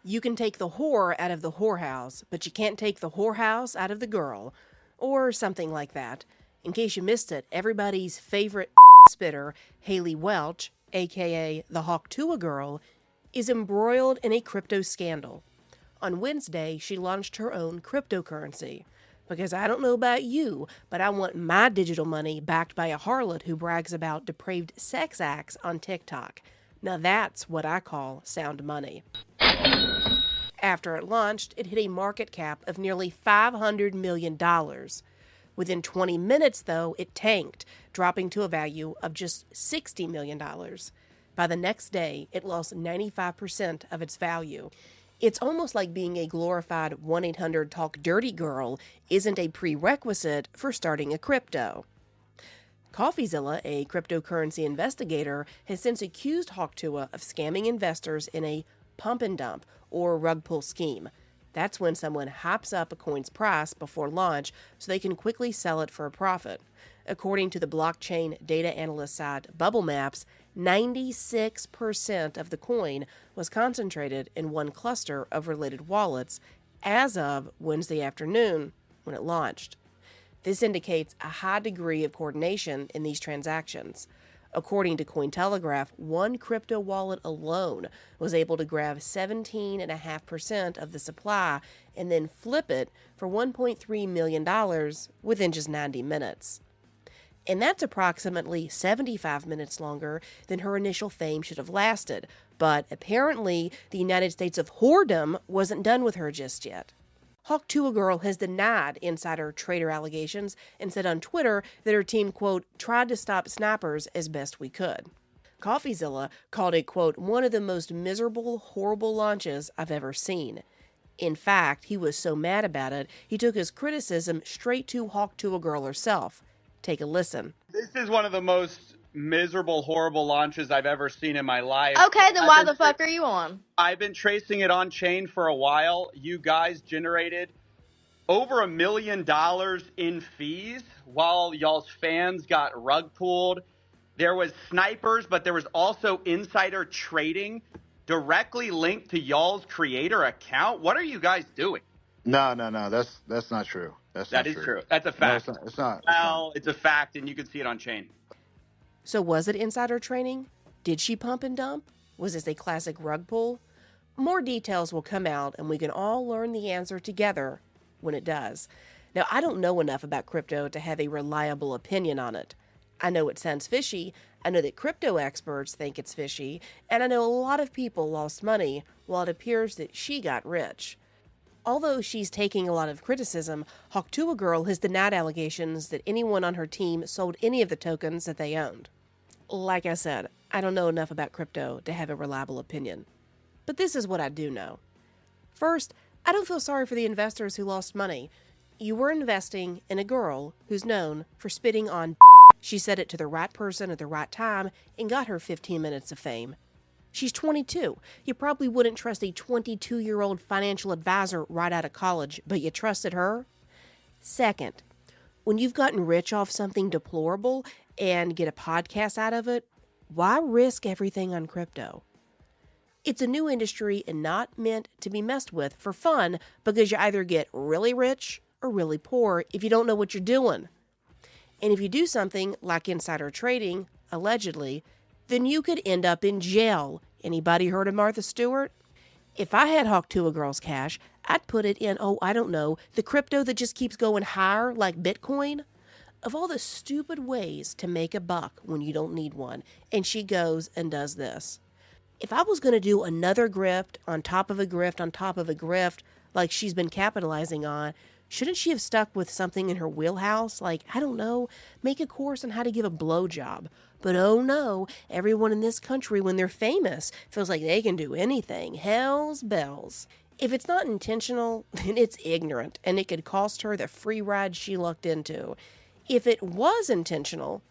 You can take the whore out of the whorehouse, but you can't take the whorehouse out of the girl. Or something like that. In case you missed it, everybody's favorite spitter, Haley Welch, aka the Hawk Tuah girl, is embroiled in a crypto scandal. On Wednesday, she launched her own cryptocurrency. Because I don't know about you, but I want my digital money backed by a harlot who brags about depraved sex acts on TikTok. Now that's what I call sound money. After it launched, it hit a market cap of nearly $500 million. Within 20 minutes, though, it tanked, dropping to a value of just $60 million. By the next day, it lost 95% of its value. It's almost like being a glorified 1-800-TALK-DIRTY girl isn't a prerequisite for starting a crypto. CoffeeZilla, a cryptocurrency investigator, has since accused Hawk Tuah of scamming investors in a pump and dump or rug pull scheme. That's when someone hypes up a coin's price before launch so they can quickly sell it for a profit. According to the blockchain data analyst site Bubble Maps, 96% of the coin was concentrated in one cluster of related wallets as of Wednesday afternoon when it launched. This indicates a high degree of coordination in these transactions. According to Cointelegraph, one crypto wallet alone was able to grab 17.5% of the supply and then flip it for $1.3 million within just 90 minutes. And that's approximately 75 minutes longer than her initial fame should have lasted. But apparently, the United States of whoredom wasn't done with her just yet. Hawk Tuah girl has denied insider trader allegations and said on Twitter that her team, quote, tried to stop snappers as best we could. CoffeeZilla called it, quote, one of the most miserable, horrible launches I've ever seen. In fact, he was so mad about it, he took his criticism straight to Hawk Tuah girl herself. Take a listen. This is one of the most miserable, horrible launches I've ever seen in my life. Okay, then why the fuck are you on? I've been tracing it on chain for a while. You guys generated over $1 million in fees while y'all's fans got rug pulled. There was snipers, but there was also insider trading directly linked to y'all's creator account. What are you guys doing? No. That's not true. That is true. That's a fact. No, it's not. Well, it's a fact, and you can see it on chain. So was it insider trading? Did she pump and dump? Was this a classic rug pull? More details will come out, and we can all learn the answer together when it does. Now, I don't know enough about crypto to have a reliable opinion on it. I know it sounds fishy, I know that crypto experts think it's fishy, and I know a lot of people lost money while it appears that she got rich. Although she's taking a lot of criticism, Hawk Tuah girl has denied allegations that anyone on her team sold any of the tokens that they owned. Like I said, I don't know enough about crypto to have a reliable opinion. But this is what I do know. First, I don't feel sorry for the investors who lost money. You were investing in a girl who's known for spitting on. She said it to the right person at the right time and got her 15 minutes of fame. She's 22. You probably wouldn't trust a 22-year-old financial advisor right out of college, but you trusted her? Second, when you've gotten rich off something deplorable and get a podcast out of it, why risk everything on crypto? It's a new industry and not meant to be messed with for fun because you either get really rich or really poor if you don't know what you're doing. And if you do something like insider trading, allegedly, then you could end up in jail. Anybody heard of Martha Stewart? If I had Hawk Tuah girl's cash, I'd put it in, the crypto that just keeps going higher like Bitcoin. Of all the stupid ways to make a buck when you don't need one, and she goes and does this. If I was going to do another grift on top of a grift on top of a grift like she's been capitalizing on, shouldn't she have stuck with something in her wheelhouse? Like, make a course on how to give a blowjob. But oh no, everyone in this country, when they're famous, feels like they can do anything. Hell's bells. If it's not intentional, then it's ignorant, and it could cost her the free ride she lucked into. If it was intentional,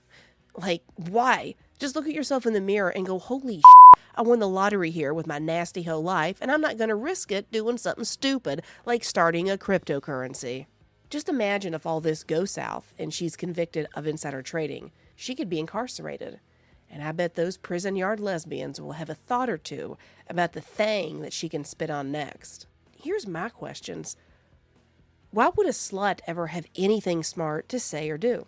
why? Just look at yourself in the mirror and go, holy shit, I won the lottery here with my nasty hoe life, and I'm not going to risk it doing something stupid like starting a cryptocurrency. Just imagine if all this goes south and she's convicted of insider trading. She could be incarcerated. And I bet those prison yard lesbians will have a thought or two about the thing that she can spit on next. Here's my questions. Why would a slut ever have anything smart to say or do?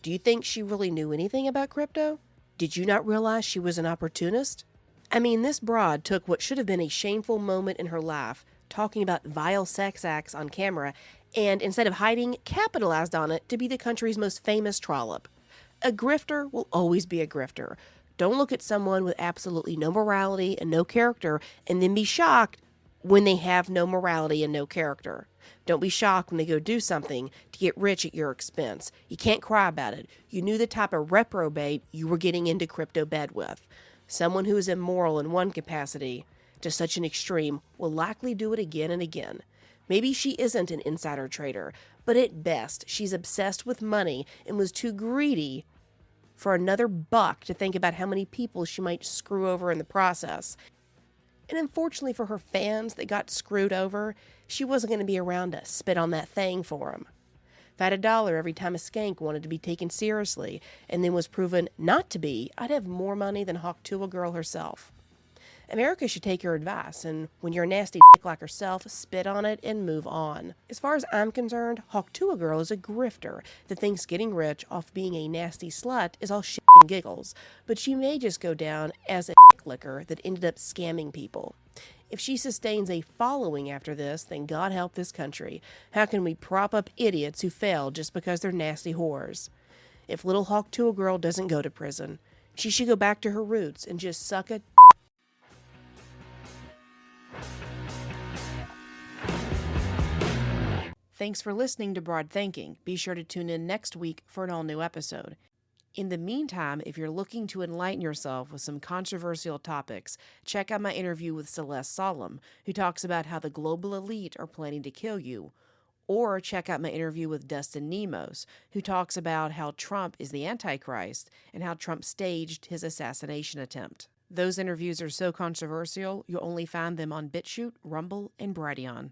Do you think she really knew anything about crypto? Did you not realize she was an opportunist? I mean, this broad took what should have been a shameful moment in her life, talking about vile sex acts on camera, and instead of hiding, capitalized on it to be the country's most famous trollop. A grifter will always be a grifter. Don't look at someone with absolutely no morality and no character and then be shocked when they have no morality and no character. Don't be shocked when they go do something to get rich at your expense. You can't cry about it. You knew the type of reprobate you were getting into crypto bed with. Someone who is immoral in one capacity to such an extreme will likely do it again and again. Maybe she isn't an insider trader, but at best she's obsessed with money and was too greedy for another buck to think about how many people she might screw over in the process. And unfortunately for her fans that got screwed over, she wasn't going to be around to spit on that thing for them. If I had $1 every time a skank wanted to be taken seriously and then was proven not to be, I'd have more money than Hawk Tuah girl herself. America should take your advice, and when you're a nasty like herself, spit on it and move on. As far as I'm concerned, Hawk Tuah girl is a grifter that thinks getting rich off being a nasty slut is all shit and giggles, but she may just go down as a licker that ended up scamming people. If she sustains a following after this, then God help this country. How can we prop up idiots who fail just because they're nasty whores? If little Hawk Tuah girl doesn't go to prison, she should go back to her roots and just suck a Thanks for listening to Broad Thinking. Be sure to tune in next week for an all-new episode. In the meantime, if you're looking to enlighten yourself with some controversial topics, check out my interview with Celeste Solom, who talks about how the global elite are planning to kill you. Or check out my interview with Dustin Nemos, who talks about how Trump is the Antichrist and how Trump staged his assassination attempt. Those interviews are so controversial, you'll only find them on BitChute, Rumble, and Brighteon.